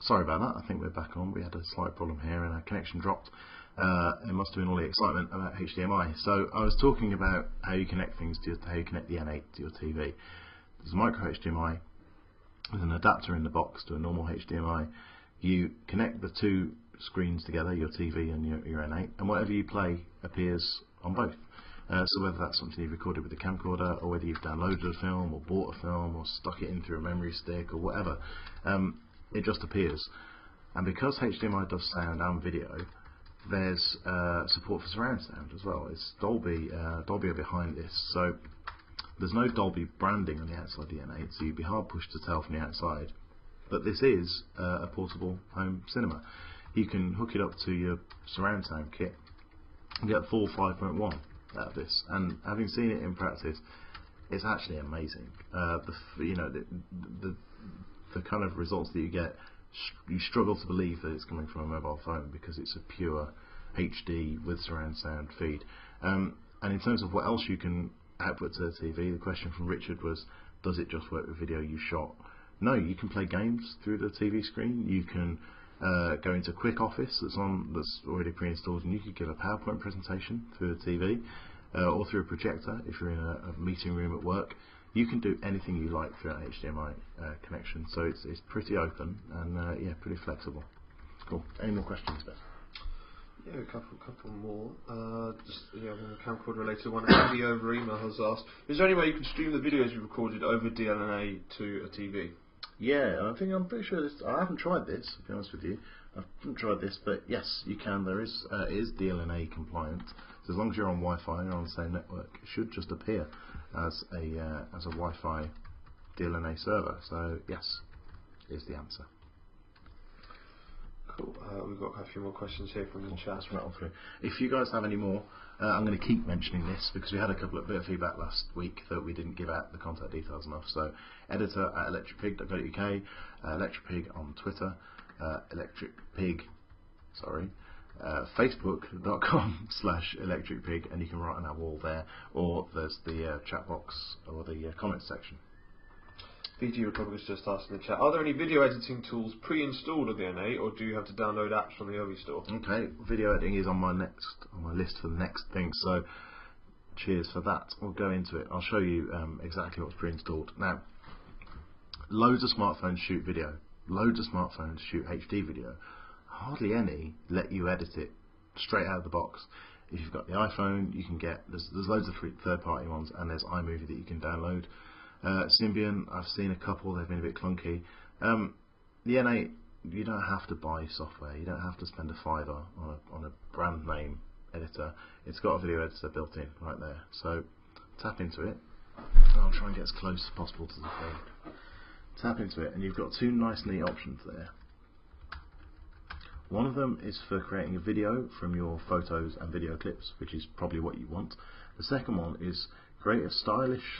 Sorry about that, I think we're back on. We had a slight problem here and our connection dropped. It must have been all the excitement about HDMI. So I was talking about how you connect things to how you connect the N8 to your TV. There's a micro HDMI with an adapter in the box to a normal HDMI. You connect the two screens together, your TV and your N8, and whatever you play appears on both. So whether that's something you've recorded with a camcorder, or whether you've downloaded a film or bought a film or stuck it in through a memory stick or whatever, it just appears. And because HDMI does sound and video, there's support for surround sound as well. It's Dolby are behind this, so there's no Dolby branding on the outside of the N8, so you'd be hard pushed to tell from the outside. But this is a portable home cinema. You can hook it up to your surround sound kit and get full 5.1 out of this. And having seen it in practice, it's actually amazing. The kind of results that you get, you struggle to believe that it's coming from a mobile phone because it's a pure HD with surround sound feed. And in terms of what else you can output to the TV, the question from Richard was, does it just work with video you shot? No, you can play games through the TV screen. You can go into Quick Office that's already pre-installed, and you could give a PowerPoint presentation through the TV or through a projector if you're in a meeting room at work. You can do anything you like through an HDMI connection, so it's pretty open and yeah, pretty flexible. Cool. Any more questions, Beth? Yeah, a couple more. Just one camcorder related one. Andy over email has asked, is there any way you can stream the videos you recorded over DLNA to a TV? Yeah, I'm pretty sure this. I haven't tried this, to be honest with you. I haven't tried this, but yes, you can. There is it is DLNA compliant. So as long as you're on Wi-Fi and on the same network, it should just appear as a Wi-Fi DLNA server. So yes, is the answer. Cool. We've got a few more questions here from the chat. Let's rattle through. If you guys have any more, I'm going to keep mentioning this because we had a bit of feedback last week that we didn't give out the contact details enough. So editor at electricpig.co.uk, electricpig on Twitter, facebook.com/electricpig, and you can write on our wall there, or there's the chat box or the comments section. VG Republic has just asked in the chat, are there any video editing tools pre-installed on the N8, or do you have to download apps from the OV store? Okay, video editing is on my list for the next thing, so cheers for that. We'll go into it. I'll show you exactly what's pre-installed. Now, loads of smartphones shoot video. Loads of smartphones shoot HD video. Hardly any let you edit it straight out of the box. If you've got the iPhone, you can get, there's loads of third-party ones, and there's iMovie that you can download. Symbian, I've seen a couple, they've been a bit clunky. The N8, you don't have to buy software, you don't have to spend a $5 on a brand name editor. It's got a video editor built in right there. So tap into it, and I'll try and get as close as possible to the phone. Tap into it, and you've got two nice neat options there. One of them is for creating a video from your photos and video clips, which is probably what you want. The second one is create a stylish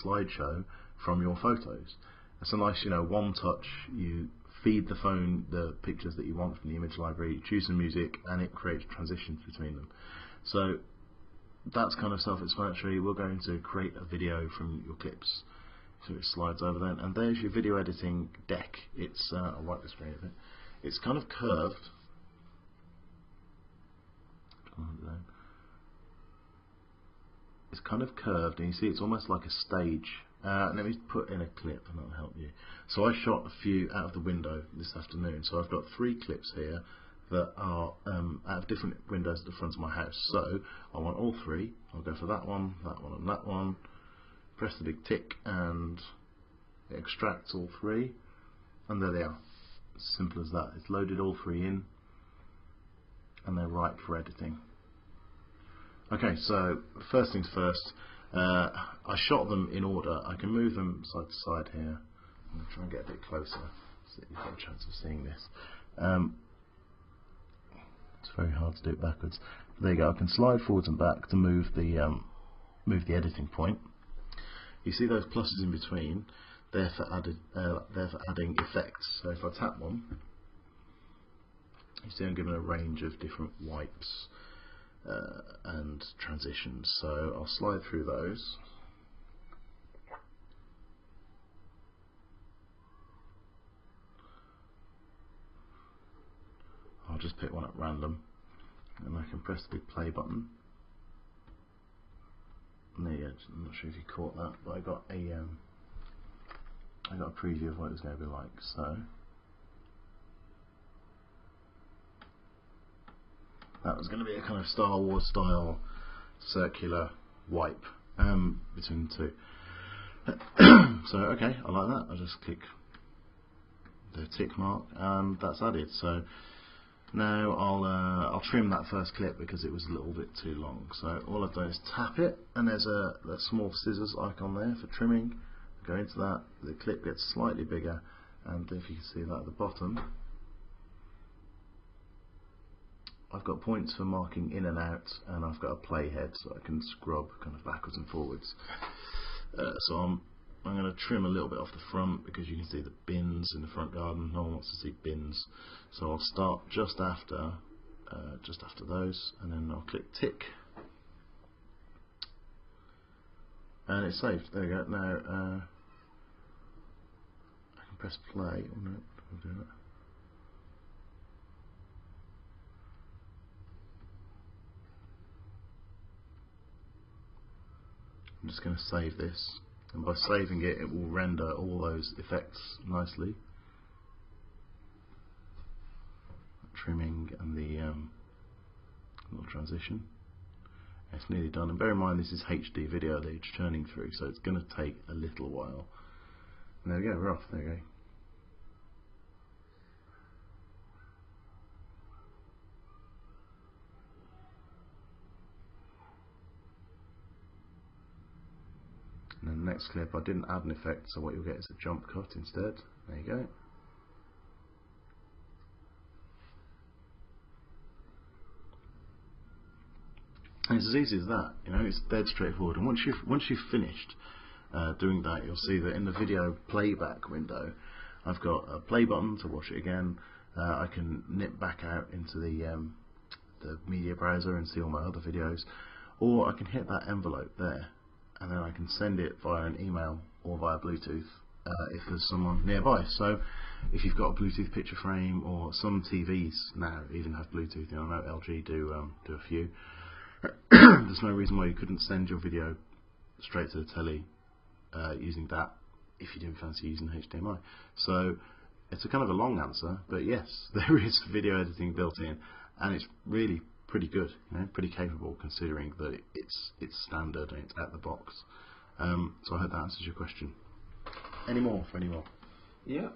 slideshow from your photos. It's a nice, one touch. You feed the phone the pictures that you want from the image library, you choose some music, and it creates transitions between them. So that's kind of self-explanatory. We're going to create a video from your clips. So it slides over then, and there's your video editing deck. It's I'll wipe the screen a bit. It's kind of curved. It's kind of curved, and you see it's almost like a stage. Let me put in a clip, and that'll help you. So I shot a few out of the window this afternoon. So I've got 3 clips here that are out of different windows at the front of my house. So I want all 3. I'll go for that one, and that one. Press the big tick, and it extracts all 3, and there they are. Simple as that. It's loaded all 3 in, and they're ripe for editing. Okay, so first things first, I shot them in order. I can move them side to side here. I'm going to try and get a bit closer so that you've got a chance of seeing this. It's very hard to do it backwards. There you go. I can slide forwards and back to move the editing point. You see those pluses in between? They're for adding effects. So if I tap one, you see I'm given a range of different wipes and transitions. So I'll slide through those. pick one at random, and I can press the big play button. And there you go. I'm not sure if you caught that, but I got a preview of what it was going to be like. So that was going to be a kind of Star Wars style circular wipe between the two. So okay, I like that. I just click the tick mark and that's added. So now I'll trim that first clip because it was a little bit too long. So all I've done is tap it, and there's a small scissors icon there for trimming. Go into that, the clip gets slightly bigger, and if you can see that at the bottom, I've got points for marking in and out, and I've got a playhead so I can scrub kind of backwards and forwards. So I'm going to trim a little bit off the front because you can see the bins in the front garden. No one wants to see bins, so I'll start just after those, and then I'll click tick, and it's saved. There we go. Now I can press play. Oh no, I'll do it. I'm just going to save this, and by saving it, it will render all those effects nicely. Trimming and the little transition. It's nearly done, and bear in mind this is HD video that it's churning through, so it's going to take a little while. And there we go, we're off. There we go. And then the next clip, I didn't add an effect, so what you'll get is a jump cut instead. There you go. And it's as easy as that, you know. It's dead straightforward. And once you've finished doing that, you'll see that in the video playback window, I've got a play button to watch it again. I can nip back out into the media browser and see all my other videos, or I can hit that envelope there, and then I can send it via an email or via Bluetooth if there's someone nearby. So if you've got a Bluetooth picture frame, or some TVs now even have Bluetooth, you know, I know LG do a few. There's no reason why you couldn't send your video straight to the telly using that if you didn't fancy using HDMI. So it's a kind of a long answer, but yes, there is video editing built in, and it's really pretty good, you know, pretty capable considering that it's standard and it's out the box. So I hope that answers your question. Any more for any more? Yep.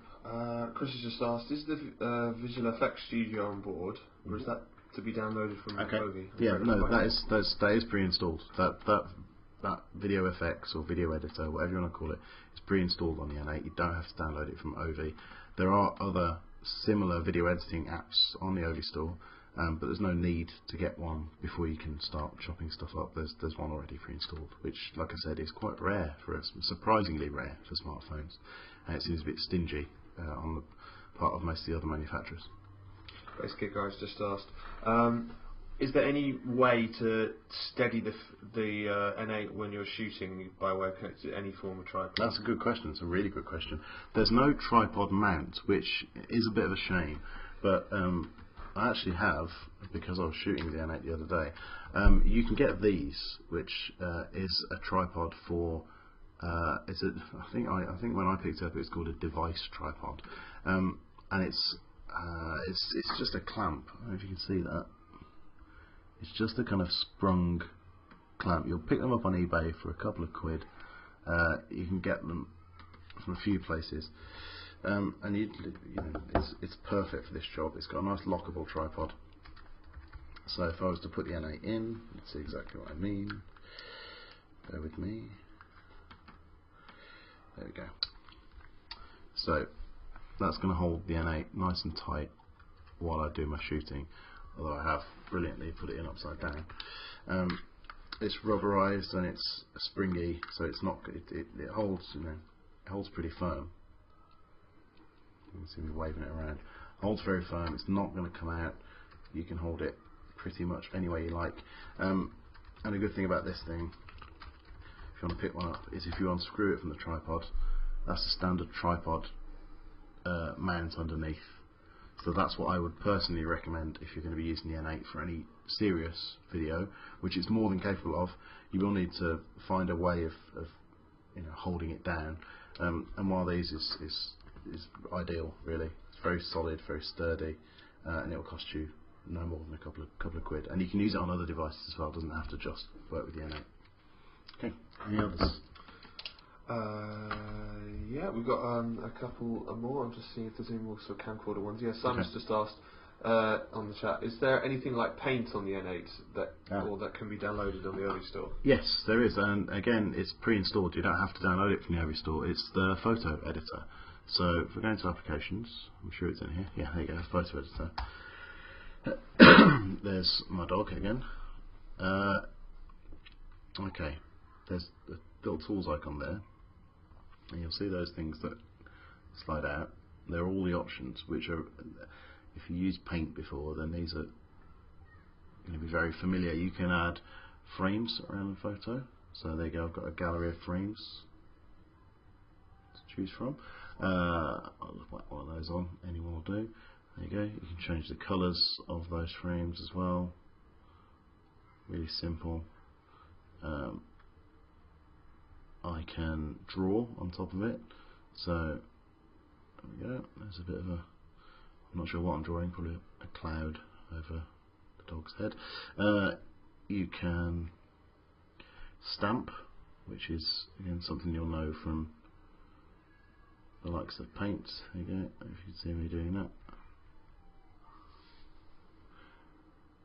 Chris has just asked, is the Visual Effects Studio on board, or is that to be downloaded from Nokia? Yeah, no, that is pre-installed. That video effects or video editor, whatever you want to call it, is pre-installed on the N8. You don't have to download it from Ovi. There are other similar video editing apps on the Ovi store, but there's no need to get one before you can start chopping stuff up. There's one already pre-installed, which, like I said, is quite rare for us, surprisingly rare for smartphones, and it seems a bit stingy on the part of most of the other manufacturers. Basically, guys just asked, is there any way to steady the N8 when you're shooting by way of connected to any form of tripod? That's a good question. It's a really good question. There's no tripod mount, which is a bit of a shame, but I actually have, because I was shooting the N8 the other day. You can get these, which is a tripod for. I think when I picked it up, it was called a device tripod, and it's just a clamp. I don't know if you can see that. It's just a kind of sprung clamp. You'll pick them up on eBay for a couple of quid. You can get them from a few places, and it's perfect for this job. It's got a nice lockable tripod. So if I was to put the N8 in, let's see exactly what I mean. Bear with me. There we go. So that's going to hold the N8 nice and tight while I do my shooting, although I have brilliantly put it in upside down. It's rubberized and it's springy, so it's not. It holds, it holds pretty firm. You can see me waving it around. It holds very firm. It's not going to come out. You can hold it pretty much any way you like. And a good thing about this thing, if you want to pick one up, is if you unscrew it from the tripod, that's a standard tripod mount underneath. So that's what I would personally recommend if you're going to be using the N8 for any serious video, which it's more than capable of. You will need to find a way of holding it down, and one of these is ideal, really. It's very solid, very sturdy, and it will cost you no more than a couple of quid. And you can use it on other devices as well. It doesn't have to just work with the N8. Okay, any others? Yeah, we've got a couple more. I'm just seeing if there's any more sort of camcorder ones. Yeah, Simon's just asked on the chat, is there anything like Paint on the N8 or that can be downloaded on the OV store? Yes, there is, and again, it's pre-installed. You don't have to download it from the OV store. It's the photo editor. So if we're going to applications, I'm sure it's in here. Yeah, there you go, photo editor. There's my dog again. Okay, there's the little tools icon there, and you'll see those things that slide out. They're all the options, which are, if you used Paint before, then these are going to be very familiar. You can add frames around the photo. So there you go, I've got a gallery of frames to choose from. I'll just whack one of those on, any one will do. There you go, you can change the colours of those frames as well. Really simple. I can draw on top of it. So there we go, there's a bit of a, I'm not sure what I'm drawing, probably a cloud over the dog's head. You can stamp, which is again something you'll know from the likes of Paint. There you go, if you can see me doing that.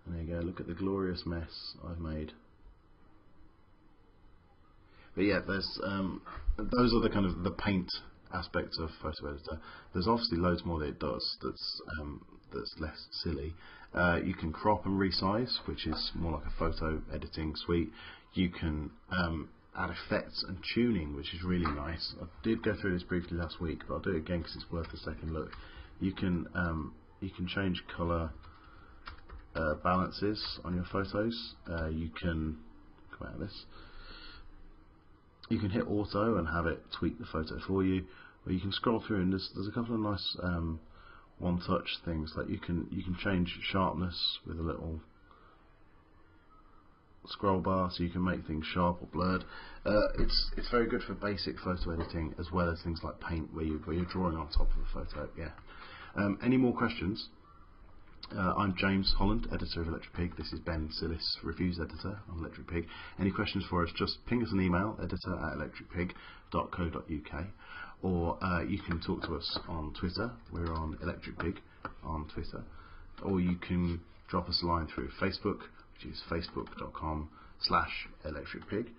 And there you go, look at the glorious mess I've made. But yeah, there's those are the kind of the Paint aspects of photo editor. There's obviously loads more that it does that's less silly. You can crop and resize, which is more like a photo editing suite. You can add effects and tuning, which is really nice. I did go through this briefly last week, but I'll do it again because it's worth a second look. You can change color balances on your photos. You can come out of this. You can hit auto and have it tweak the photo for you, or you can scroll through and there's a couple of nice one-touch things, like you can change sharpness with a little scroll bar, so you can make things sharp or blurred. It's very good for basic photo editing as well as things like Paint, where you're drawing on top of a photo. Yeah. Any more questions? I'm James Holland, editor of Electric Pig. This is Ben Sillis, reviews editor on Electric Pig. Any questions for us, just ping us an email, editor@electricpig.co.uk, or you can talk to us on Twitter. We're on Electric Pig on Twitter, or you can drop us a line through Facebook, which is facebook.com/electricpig,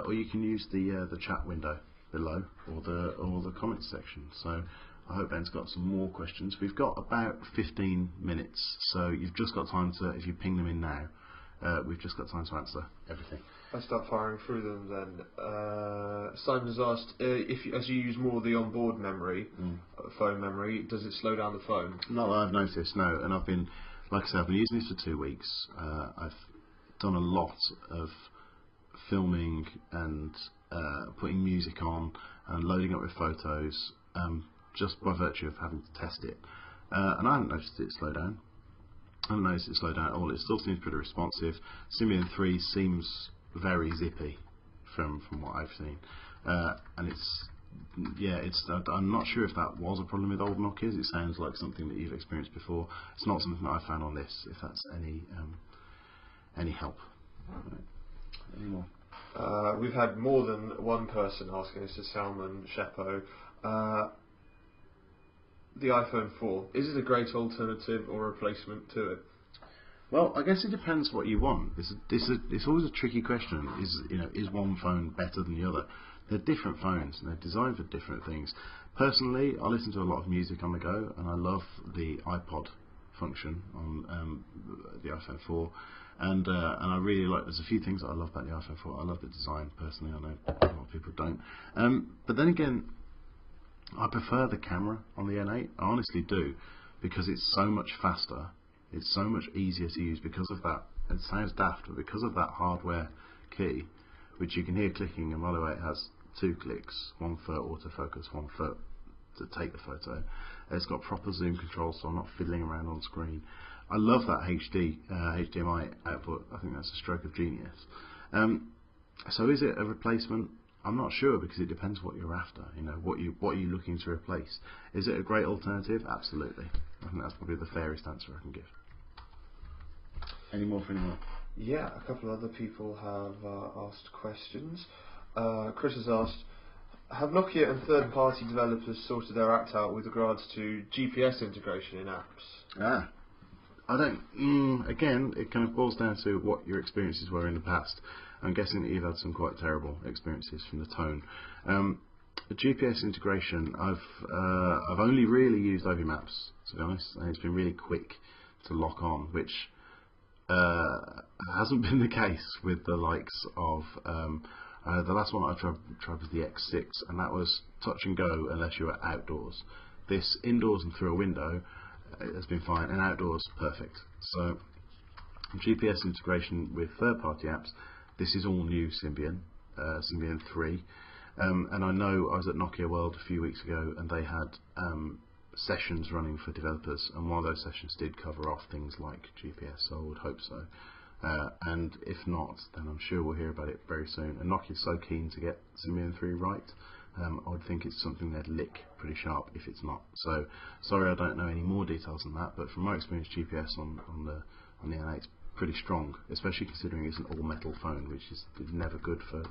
or you can use the chat window below, or the comments section. So I hope Ben's got some more questions. We've got about 15 minutes, so you've just got time to, if you ping them in now, we've just got time to answer everything. I start firing through them then. Simon has asked, as you use more of the onboard memory, phone memory, does it slow down the phone? Not that I've noticed, no. And I've been, like I said, I've been using this for 2 weeks. I've done a lot of filming and putting music on and loading up with photos, just by virtue of having to test it. And I haven't noticed it slow down. I haven't noticed it slow down at all. It still seems pretty responsive. Symbian 3 seems very zippy from what I've seen. And I'm not sure if that was a problem with old Nokias. It sounds like something that you've experienced before. It's not something that I found on this, if that's any help. Right. Any more? We've had more than one person asking. This is Salman Shepo. The iPhone 4, is it a great alternative or replacement to it? Well, I guess it depends what you want. It's always a tricky question. Is one phone better than the other? They're different phones and they're designed for different things. Personally, I listen to a lot of music on the go, and I love the iPod function on the iPhone 4. And I really like. There's a few things that I love about the iPhone 4. I love the design personally. I know a lot of people don't. But then again, I prefer the camera on the N8. I honestly do, because it's so much faster. It's so much easier to use because of that. It sounds daft, but because of that hardware key, which you can hear clicking. And by the way, it has 2 clicks: one for autofocus, one for to take the photo. It's got proper zoom control, so I'm not fiddling around on screen. I love that HDMI output. I think that's a stroke of genius. So is it a replacement? I'm not sure, because it depends what you're after. You know, what are you looking to replace? Is it a great alternative? Absolutely. I think that's probably the fairest answer I can give. Any more for anyone? Yeah, a couple of other people have asked questions. Chris has asked, have Nokia and third-party developers sorted their act out with regards to GPS integration in apps? I don't. Again, it kind of boils down to what your experiences were in the past. I'm guessing that you've had some quite terrible experiences from the tone. The GPS integration, I've only really used OV Maps, to be honest, and it's been really quick to lock on, which hasn't been the case with the likes of the last one I tried was the X6, and that was touch and go unless you were outdoors. This indoors and through a window has been fine, and outdoors perfect. So GPS integration with third-party apps, this is all new Symbian, Symbian 3, and I know I was at Nokia World a few weeks ago, and they had sessions running for developers, and one of those sessions did cover off things like GPS, so I would hope so. And if not, then I'm sure we'll hear about it very soon. And Nokia's so keen to get Symbian 3 right, I would think it's something they'd lick pretty sharp if it's not. So sorry, I don't know any more details than that, but from my experience, GPS on the N8 is pretty strong, especially considering it's an all-metal phone, which is never good for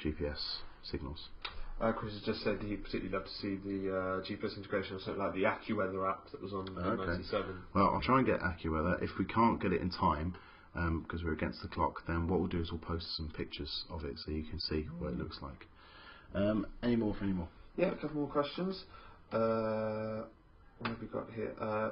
GPS signals. Chris has just said he'd particularly love to see the GPS integration of something like the AccuWeather app that was on N97. Well, I'll try and get AccuWeather. If we can't get it in time, because we're against the clock, then what we'll do is we'll post some pictures of it so you can see what it looks like. Any more? Yeah, a couple more questions. What have we got here?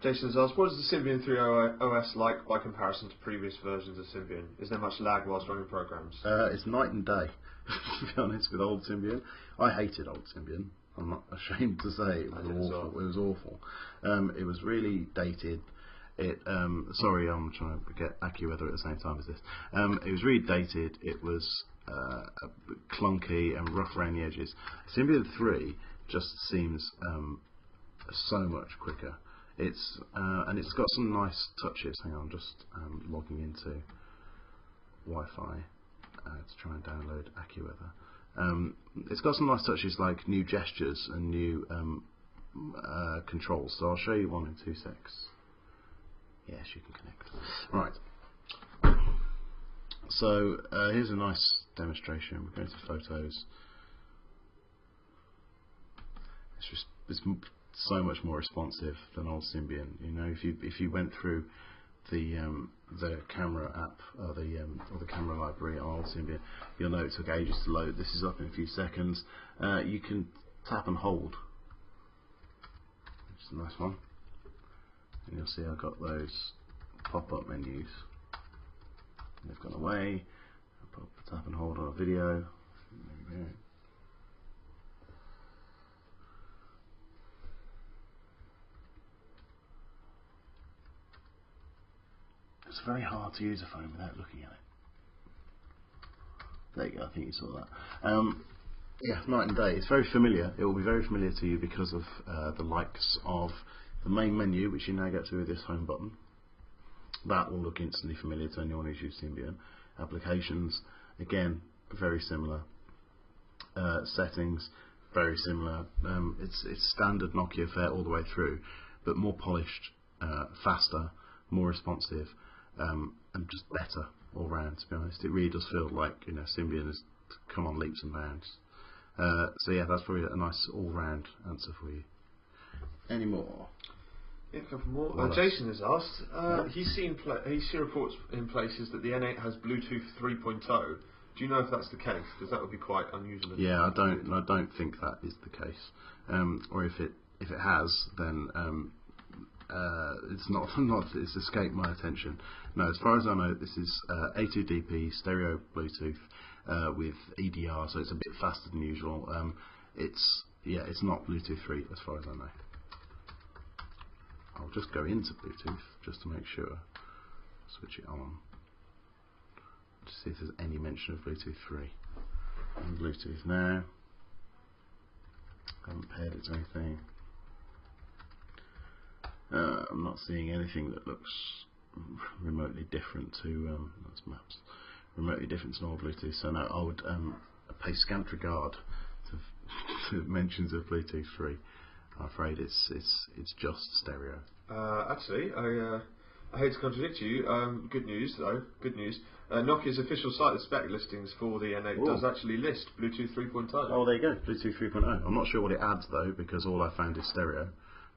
Jason has asked, what is the Symbian 3 OS like by comparison to previous versions of Symbian? Is there much lag whilst running programs? It's night and day, to be honest, with old Symbian. I hated old Symbian. I'm not ashamed to say it was awful. It was awful. It was really dated. Sorry, I'm trying to get AccuWeather at the same time as this. It was really dated. It was clunky and rough around the edges. Symbian 3 just seems so much quicker. It's and it's got some nice touches. Hang on, I'm just logging into Wi-Fi to try and download AccuWeather. It's got some nice touches like new gestures and new controls. So I'll show you one in 2 secs. Yes, you can connect. Right. So here's a nice demonstration. We're going to photos. It's so much more responsive than old Symbian. You know, if you went through the camera app or the camera library on old Symbian, you'll know it took ages to load. This is up in a few seconds. You can tap and hold, which is a nice one, and you'll see I've got those pop-up menus. And they've gone away. I'll put tap and hold on a video. There we go. It's very hard to use a phone without looking at it. There you go, I think you saw that. Yeah, night and day. It's very familiar. It will be very familiar to you because of the likes of the main menu, which you now get to with this home button. That will look instantly familiar to anyone who's used Symbian. Applications, again, very similar. Settings, very similar. It's standard Nokia fare all the way through, but more polished, faster, more responsive. And just better all round, to be honest. It really does feel like, you know, Symbian has come on leaps and bounds. So yeah, that's probably a nice all-round answer for you. Any more? Yeah, a couple more. Jason has asked. He's seen reports in places that the N8 has Bluetooth 3.0. Do you know if that's the case? Because that would be quite unusual. Yeah, I don't think that is the case. Or if it has, then it's escaped my attention. No, as far as I know, this is A2DP stereo Bluetooth with EDR, so it's a bit faster than usual. It's not Bluetooth 3 as far as I know. I'll just go into Bluetooth just to make sure. Switch it on. Just see if there's any mention of Bluetooth 3. On Bluetooth now. haven't paired it to anything. I'm not seeing anything that looks remotely different to that's maps. Remotely different to normal Bluetooth. So no, I would pay scant regard to mentions of Bluetooth 3. I'm afraid it's just stereo. Actually, I hate to contradict you. Good news though. Good news. Nokia's official site, the spec listings for the N8 does actually list Bluetooth 3.0. Oh, there you go, Bluetooth 3.0. I'm not sure what it adds though, because all I found is stereo.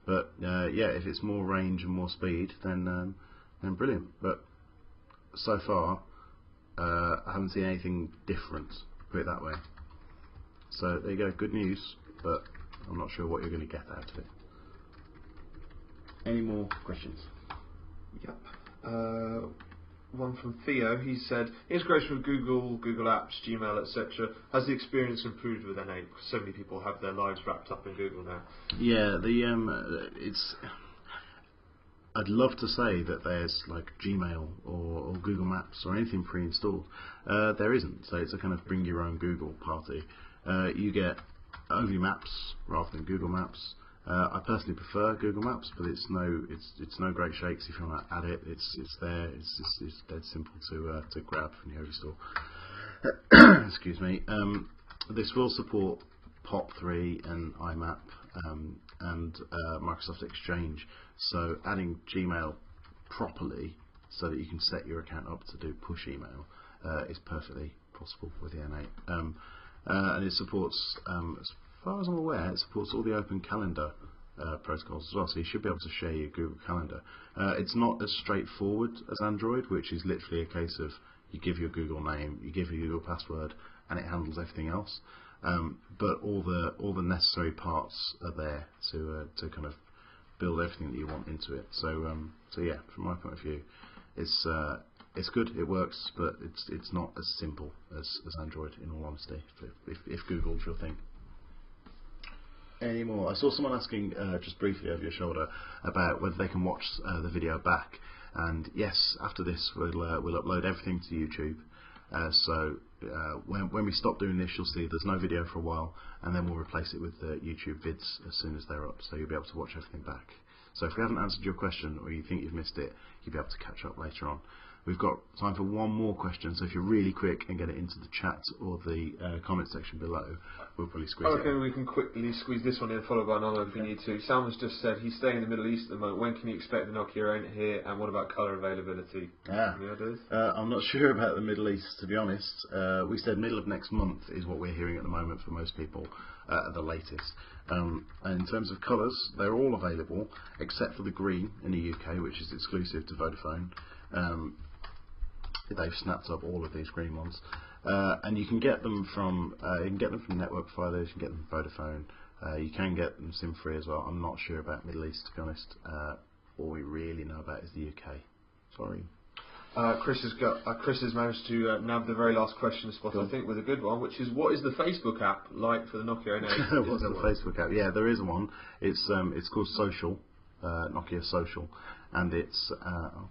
But yeah, if it's more range and more speed, then brilliant. But so far, I haven't seen anything different. Put it that way. So there you go, good news. But I'm not sure what you're going to get out of it. Any more questions? Yep. One from Theo. He said, integration with Google Apps, Gmail, etc. Has the experience improved with N8? Because so many people have their lives wrapped up in Google now. Yeah, it's. I'd love to say that there's like Gmail or Google Maps or anything pre-installed. There isn't. So it's a kind of bring your own Google party. You get only Maps rather than Google Maps. I personally prefer Google Maps, but it's no great shakes if you want to add it. It's there. It's dead simple to grab from the Overy store. Excuse me. This will support POP3 and IMAP and Microsoft Exchange. So adding Gmail properly, so that you can set your account up to do push email, is perfectly possible with the N8. And it supports, as far as I'm aware, it supports all the open calendar protocols as well, so you should be able to share your Google Calendar. It's not as straightforward as Android, which is literally a case of you give your Google name, you give your Google password, and it handles everything else. But all the necessary parts are there to kind of build everything that you want into it. So yeah, from my point of view, it's good, it works, but it's not as simple as Android, in all honesty, if Google's your thing. Any more? I saw someone asking just briefly over your shoulder about whether they can watch the video back, and yes, after this we'll upload everything to YouTube. So when we stop doing this, you'll see there's no video for a while, and then we'll replace it with the YouTube vids as soon as they're up, so you'll be able to watch everything back. So if we haven't answered your question, or you think you've missed it, you'll be able to catch up later on. We've got time for one more question, so if you're really quick and get it into the chat or the comment section below, we'll probably squeeze it. Okay, we can quickly squeeze this one in, followed by another if we need to. Salman's just said he's staying in the Middle East at the moment. When can you expect the Nokia N8 here, and what about colour availability? Any ideas? I'm not sure about the Middle East, to be honest. We said middle of next month is what we're hearing at the moment for most people, at the latest. And in terms of colours, they're all available, except for the green in the UK, which is exclusive to Vodafone. They've snapped up all of these green ones, and you can get them from network providers. You can get them from Vodafone. You can get them SIM free as well. I'm not sure about Middle East, to be honest. All we really know about is the UK. Sorry. Chris has managed to nab the very last question spot, I think, with a good one, which is, what is the Facebook app like for the Nokia N8? What's the Facebook app? Yeah, there is one. It's called Social, Nokia Social, and it's. I'll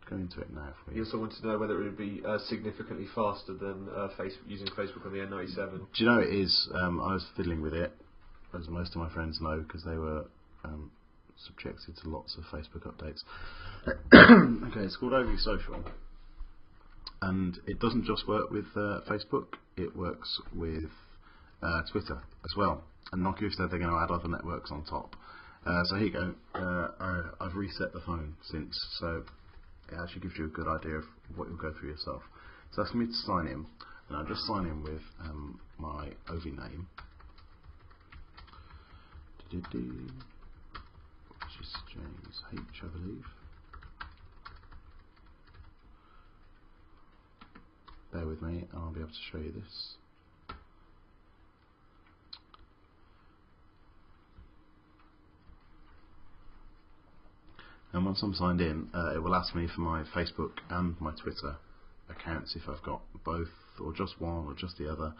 go into it now for you. You also want to know whether it would be significantly faster than using Facebook on the N97. Do you know it is? I was fiddling with it, as most of my friends know, because they were subjected to lots of Facebook updates. Okay, it's called Overy Social, and it doesn't just work with Facebook, it works with Twitter as well, and Nokia said they're going to add other networks on top. So here you go. I've reset the phone since, so it actually gives you a good idea of what you'll go through yourself. So asking me to sign in, and I'll just sign in with my Overy name, which is James H, I believe. Bear with me, and I'll be able to show you this. And once I'm signed in, it will ask me for my Facebook and my Twitter accounts, if I've got both, or just one, or just the other.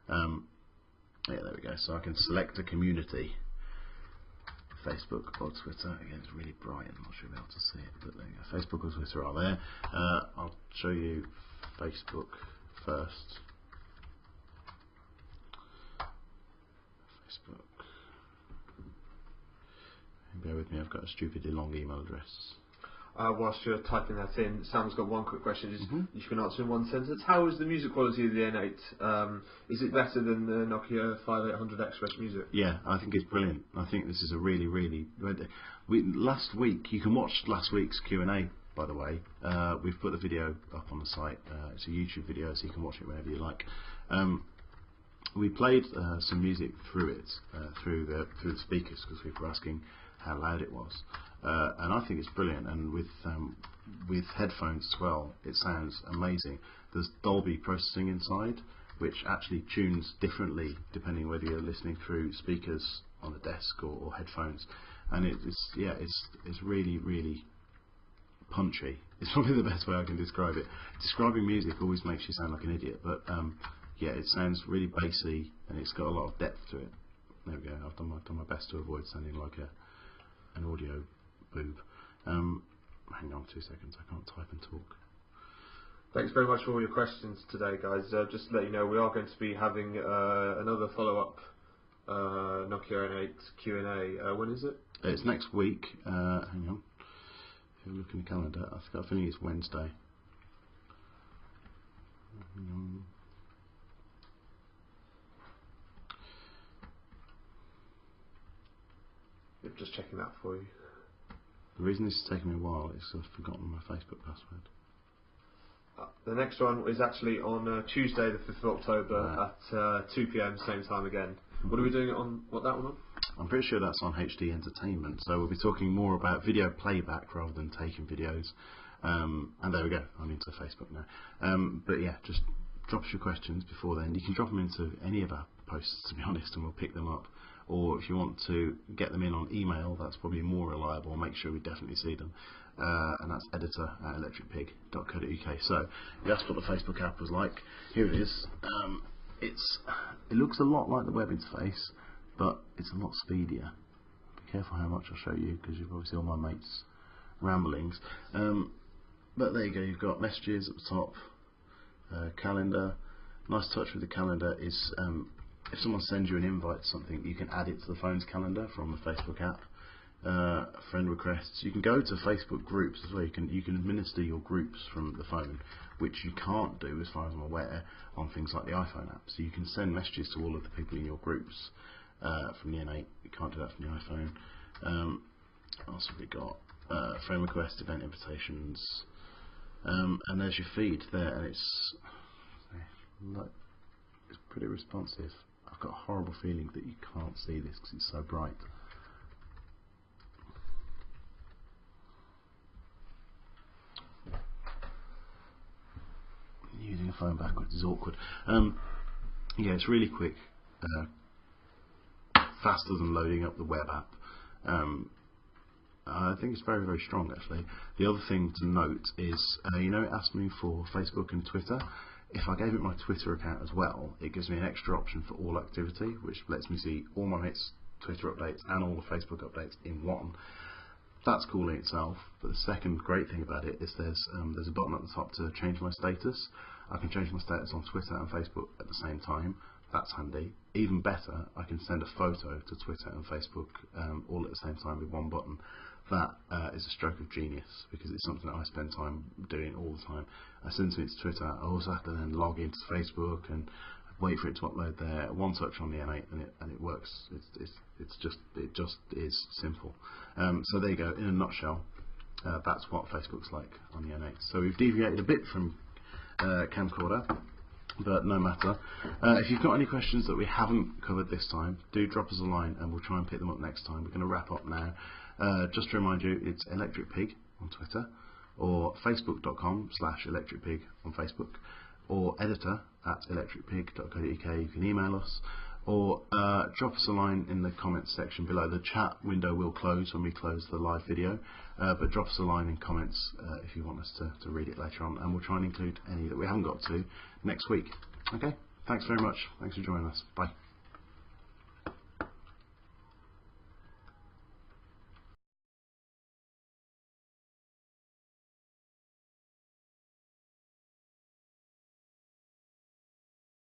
Yeah, there we go. So I can select a community, Facebook or Twitter. Again, it's really bright, I'm not sure you'll be able to see it, but there you go. Facebook or Twitter are there. I'll show you Facebook first. Facebook. bear with me, I've got a stupidly long email address. Whilst you're typing that in, Sam's got one quick question. Just if you can answer in one sentence. How is the music quality of the N8? Is it better than the Nokia 5800 Express Music? Yeah, I think it's brilliant. I think this is a really, last week, you can watch last week's Q&A, by the way. We've put the video up on the site. It's a YouTube video, so you can watch it whenever you like. We played some music through it, through the speakers, because people were asking how loud it was. And I think it's brilliant, and with headphones as well, it sounds amazing. There's Dolby processing inside, which actually tunes differently depending whether you're listening through speakers on a desk or headphones. And it's really, really punchy. It's probably the best way I can describe it. Describing music always makes you sound like an idiot, but yeah, it sounds really bassy, and it's got a lot of depth to it. There we go. I've done my best to avoid sounding like an audio boob. Hang on 2 seconds, I can't type and talk. Thanks very much for all your questions today, guys. Just to let you know, we are going to be having another follow-up Nokia N8 Q&A. When is it? It's next week. Hang on. If you look in the calendar, I've got a feeling it's Wednesday. Hang on. Yep, just checking that for you. The reason this is taking me a while is I've forgotten my Facebook password. The next one is actually on Tuesday the 5th of October at 2 PM, same time again. What are we doing on, that one on? I'm pretty sure that's on HD Entertainment, so we'll be talking more about video playback rather than taking videos. And there we go, I'm into Facebook now. But yeah, just drop us your questions before then. You can drop them into any of our posts, to be honest, and we'll pick them up. Or if you want to get them in on email, that's probably more reliable. Make sure we definitely see them. And that's editor@electricpig.co.uk. So you asked what the Facebook app was like. Here it is. It looks a lot like the web interface, but it's a lot speedier. Be careful how much I'll show you, because you've obviously all my mates' ramblings. But there you go. You've got messages at the top, calendar. Nice touch with the calendar is if someone sends you an invite to something, you can add it to the phone's calendar from the Facebook app. Friend requests. You can go to Facebook groups as well. You can administer your groups from the phone, which you can't do, as far as I'm aware, on things like the iPhone app. So you can send messages to all of the people in your groups from the N8. You can't do that from the iPhone. What else have we got? Friend requests, event invitations, and there's your feed there, and it's pretty responsive. I've got a horrible feeling that you can't see this because it's so bright. Using a phone backwards is awkward. Yeah, it's really quick, faster than loading up the web app. I think it's very, very strong actually. The other thing to note is, it asked me for Facebook and Twitter. If I gave it my Twitter account as well, it gives me an extra option for all activity, which lets me see all my mates' Twitter updates and all the Facebook updates in one. That's cool in itself, but the second great thing about it is there's a button at the top to change my status. I can change my status on Twitter and Facebook at the same time. That's handy. Even better, I can send a photo to Twitter and Facebook all at the same time with one button. That is a stroke of genius, because it's something that I spend time doing all the time. I send something to Twitter, I also have to then log into Facebook and wait for it to upload there. One touch on the N8 and it works. It just is simple. So there you go. In a nutshell, that's what Facebook's like on the N8. So we've deviated a bit from Camcorder, but no matter. If you've got any questions that we haven't covered this time, do drop us a line and we'll try and pick them up next time. We're going to wrap up now. Just to remind you, it's Electric Pig on Twitter, or facebook.com/electricpig on Facebook, or editor@electricpig.co.uk. You can email us, or drop us a line in the comments section below. The chat window will close when we close the live video, but drop us a line in comments if you want us to read it later on, and we'll try and include any that we haven't got to next week. Okay, thanks very much. Thanks for joining us. Bye.